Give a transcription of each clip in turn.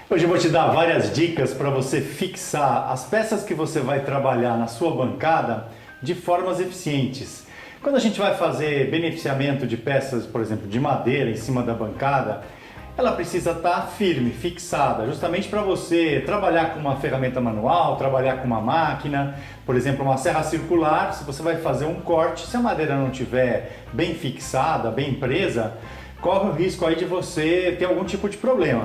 Hoje eu vou te dar várias dicas para você fixar as peças que você vai trabalhar na sua bancada de formas eficientes. Quando a gente vai fazer beneficiamento de peças, por exemplo, de madeira em cima da bancada, ela precisa estar firme, fixada, justamente para você trabalhar com uma ferramenta manual, trabalhar com uma máquina, por exemplo, uma serra circular. Se você vai fazer um corte, se a madeira não estiver bem fixada, bem presa, corre o risco aí de você ter algum tipo de problema.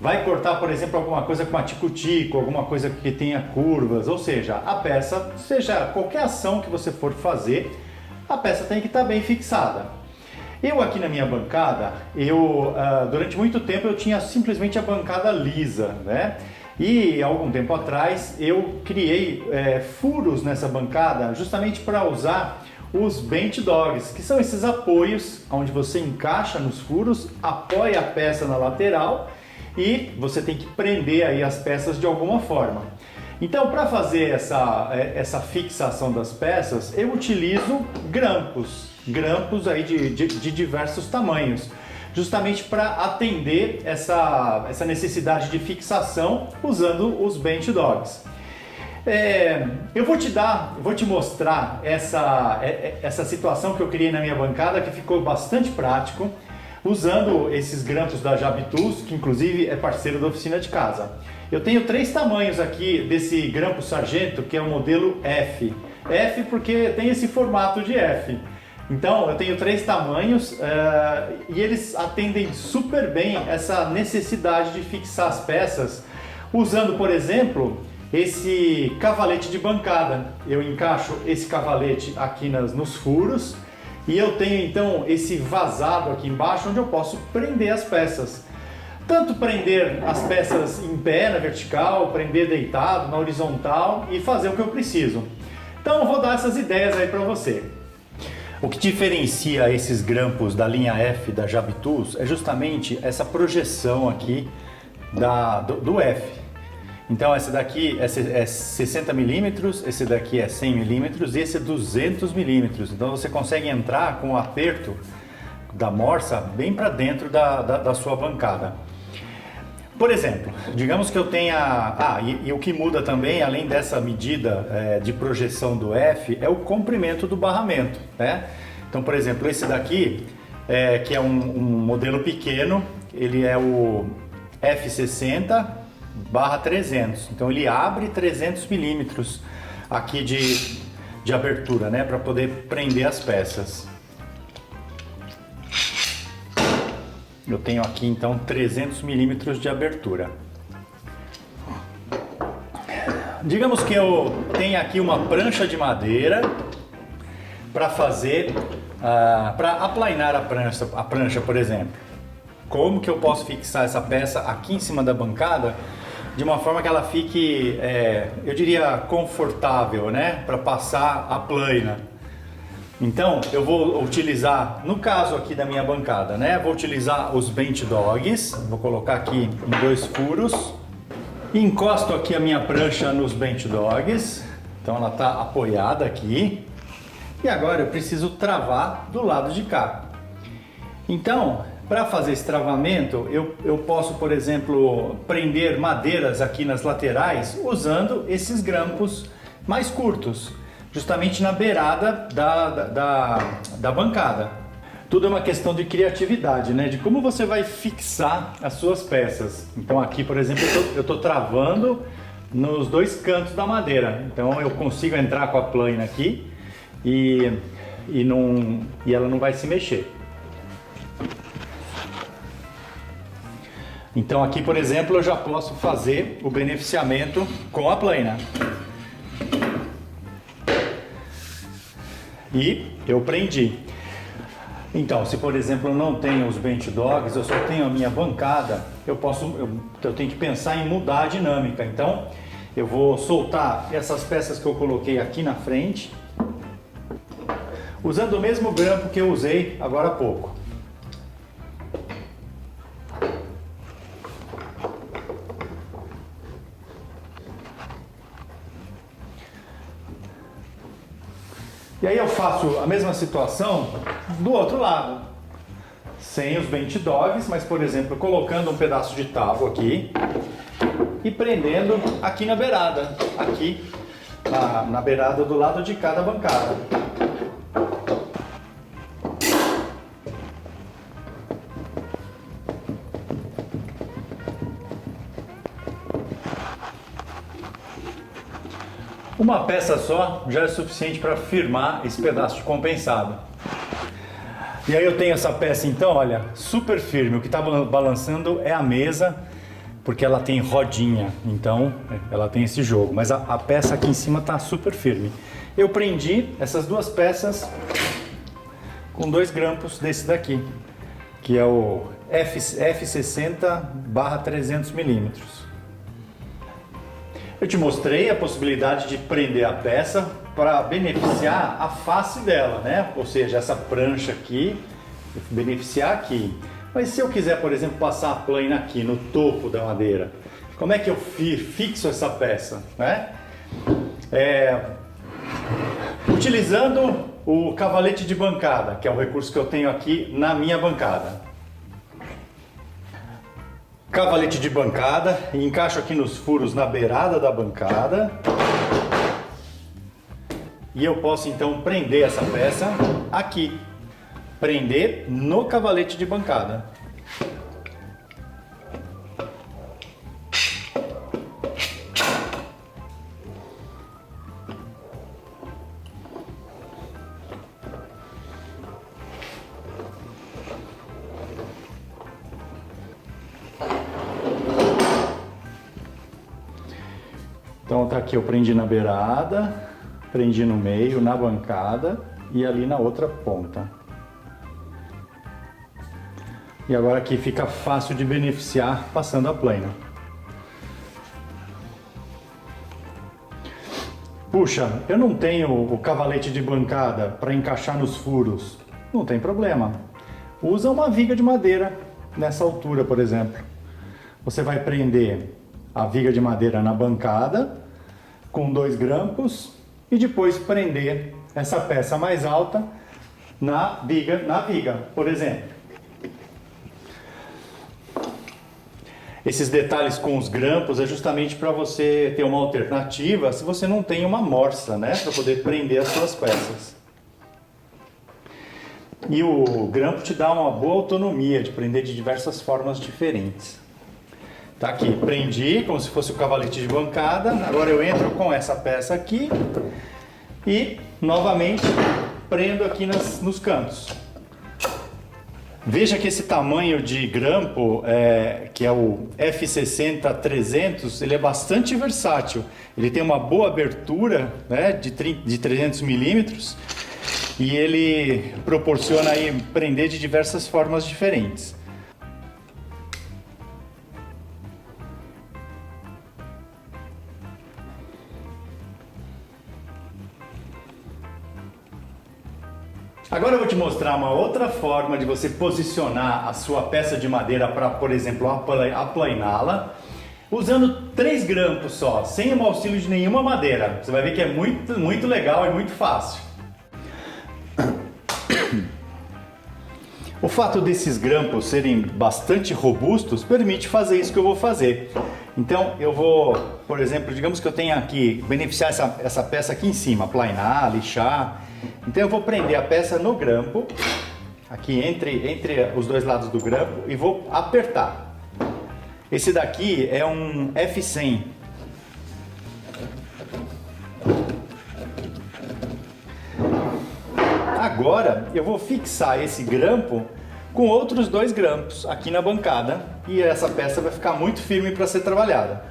Vai cortar, por exemplo, alguma coisa com uma tico-tico, alguma coisa que tenha curvas, ou seja, a peça, seja qualquer ação que você for fazer, a peça tem que estar bem fixada. Eu aqui na minha bancada, durante muito tempo eu tinha simplesmente a bancada lisa, né? E algum tempo atrás eu criei furos nessa bancada justamente para usar os bench dogs, que são esses apoios onde você encaixa nos furos, apoia a peça na lateral e você tem que prender aí as peças de alguma forma. Então, para fazer essa fixação das peças, eu utilizo grampos aí de diversos tamanhos, justamente para atender essa necessidade de fixação usando os bench dogs. Eu vou te mostrar essa situação que eu criei na minha bancada, que ficou bastante prático, usando esses grampos da Jabitools, que inclusive é parceiro da oficina de casa. Eu tenho 3 tamanhos aqui desse grampo sargento, que é o modelo F. F porque tem esse formato de F. Então eu tenho 3 tamanhos e eles atendem super bem essa necessidade de fixar as peças, usando, por exemplo, esse cavalete de bancada. Eu encaixo esse cavalete aqui nos furos, e eu tenho então esse vazado aqui embaixo onde eu posso prender as peças. Tanto prender as peças em pé, na vertical, prender deitado, na horizontal e fazer o que eu preciso. Então eu vou dar essas ideias aí para você. O que diferencia esses grampos da linha F da Jabitools é justamente essa projeção aqui do F. Então esse daqui é 60 milímetros, esse daqui é 100 milímetros e esse é 200 milímetros. Então você consegue entrar com o aperto da morsa bem para dentro da sua bancada. Por exemplo, digamos que eu tenha... e o que muda também, além dessa medida de projeção do F, é o comprimento do barramento, né? Então, por exemplo, esse daqui, que é um modelo pequeno, ele é o F60/300. Então ele abre 300 milímetros aqui de abertura, né? Para poder prender as peças. Eu tenho aqui então 300 milímetros de abertura. Digamos que eu tenha aqui uma prancha de madeira para fazer, para aplainar a prancha, por exemplo. Como que eu posso fixar essa peça aqui em cima da bancada de uma forma que ela fique, eu diria, confortável, né? Para passar a plaina. Então, eu vou utilizar, no caso aqui da minha bancada, né? Vou utilizar os bench dogs, vou colocar aqui em 2 furos. Encosto aqui a minha prancha nos bench dogs, então ela está apoiada aqui. E agora eu preciso travar do lado de cá. Então, para fazer esse travamento, eu posso, por exemplo, prender madeiras aqui nas laterais usando esses grampos mais curtos, justamente na beirada da bancada. Tudo é uma questão de criatividade, né? De como você vai fixar as suas peças. Então aqui, por exemplo, eu estou travando nos 2 cantos da madeira. Então eu consigo entrar com a plaina aqui e ela não vai se mexer. Então aqui, por exemplo, eu já posso fazer o beneficiamento com a plaina. E eu prendi. Então, se por exemplo eu não tenho os bench dogs, eu só tenho a minha bancada, eu tenho que pensar em mudar a dinâmica. Então, eu vou soltar essas peças que eu coloquei aqui na frente, usando o mesmo grampo que eu usei agora há pouco. E aí eu faço a mesma situação do outro lado. sem os bench dogs, mas por exemplo, colocando um pedaço de tábua aqui e prendendo aqui na beirada, aqui na beirada do lado de cada bancada. Uma peça só já é suficiente para firmar esse pedaço de compensado. E aí eu tenho essa peça então, olha, super firme. O que está balançando é a mesa, porque ela tem rodinha, então ela tem esse jogo. Mas a peça aqui em cima está super firme. Eu prendi essas duas peças com 2 grampos desse daqui, que é o F60/300 milímetros. Eu te mostrei a possibilidade de prender a peça para beneficiar a face dela, né? Ou seja, essa prancha aqui, beneficiar aqui. Mas se eu quiser, por exemplo, passar a plana aqui no topo da madeira, como é que eu fixo essa peça, né? Utilizando o cavalete de bancada, que é o recurso que eu tenho aqui na minha bancada. Cavalete de bancada, e encaixo aqui nos furos na beirada da bancada. E eu posso então prender essa peça aqui. Prender no cavalete de bancada. Então tá aqui, eu prendi na beirada, prendi no meio, na bancada e ali na outra ponta. E agora aqui fica fácil de beneficiar passando a plana. Puxa, eu não tenho o cavalete de bancada para encaixar nos furos. Não tem problema. Usa uma viga de madeira nessa altura, por exemplo. Você vai prender a viga de madeira na bancada com 2 grampos e depois prender essa peça mais alta na viga, por exemplo. Esses detalhes com os grampos é justamente para você ter uma alternativa se você não tem uma morsa, né, para poder prender as suas peças. E o grampo te dá uma boa autonomia de prender de diversas formas diferentes. Tá aqui, prendi como se fosse o cavalete de bancada. Agora eu entro com essa peça aqui e novamente prendo aqui nos cantos. Veja que esse tamanho de grampo, que é o F60/300, ele é bastante versátil. Ele tem uma boa abertura, né, de 300 milímetros e ele proporciona aí prender de diversas formas diferentes. Agora eu vou te mostrar uma outra forma de você posicionar a sua peça de madeira para, por exemplo, aplaná-la, usando 3 grampos só, sem o auxílio de nenhuma madeira. Você vai ver que é muito legal e muito fácil. O fato desses grampos serem bastante robustos permite fazer isso que eu vou fazer. Então eu vou, por exemplo, digamos que eu tenha aqui, beneficiar essa peça aqui em cima, aplainar, lixar. Então eu vou prender a peça no grampo, aqui entre os 2 lados do grampo, e vou apertar. Esse daqui é um F100. Agora eu vou fixar esse grampo com outros 2 grampos aqui na bancada e essa peça vai ficar muito firme para ser trabalhada.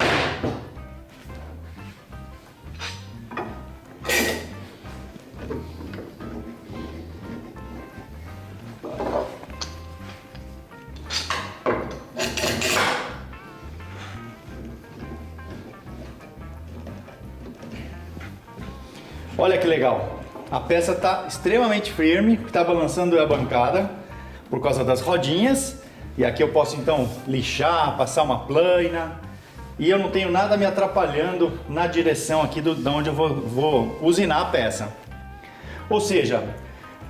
Olha que legal, a peça está extremamente firme, está balançando a bancada por causa das rodinhas. E aqui eu posso então lixar, passar uma plana e eu não tenho nada me atrapalhando na direção aqui de onde eu vou usinar a peça. Ou seja,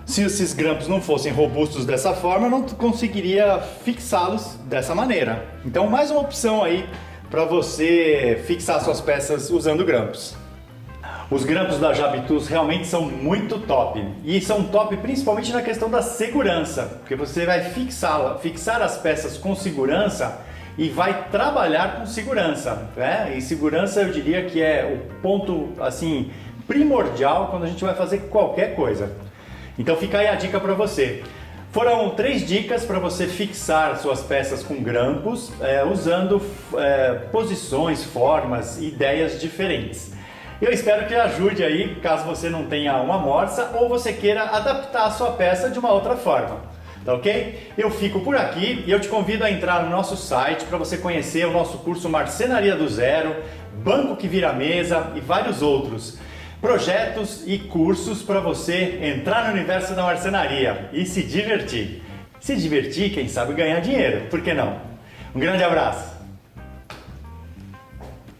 Se esses grampos não fossem robustos dessa forma, eu não conseguiria fixá-los dessa maneira. Então, mais uma opção aí para você fixar suas peças usando grampos. Os grampos da Jabitus realmente são muito top, e são top principalmente na questão da segurança, porque você vai fixar as peças com segurança e vai trabalhar com segurança, né? E segurança eu diria que é o ponto assim primordial quando a gente vai fazer qualquer coisa. Então fica aí a dica para você. Foram 3 dicas para você fixar suas peças com grampos, usando posições, formas, ideias diferentes. Eu espero que ajude aí, caso você não tenha uma morsa ou você queira adaptar a sua peça de uma outra forma. Tá ok? Eu fico por aqui e eu te convido a entrar no nosso site para você conhecer o nosso curso Marcenaria do Zero, Banco que Vira Mesa e vários outros projetos e cursos para você entrar no universo da marcenaria e se divertir. Se divertir, quem sabe ganhar dinheiro, por que não? Um grande abraço!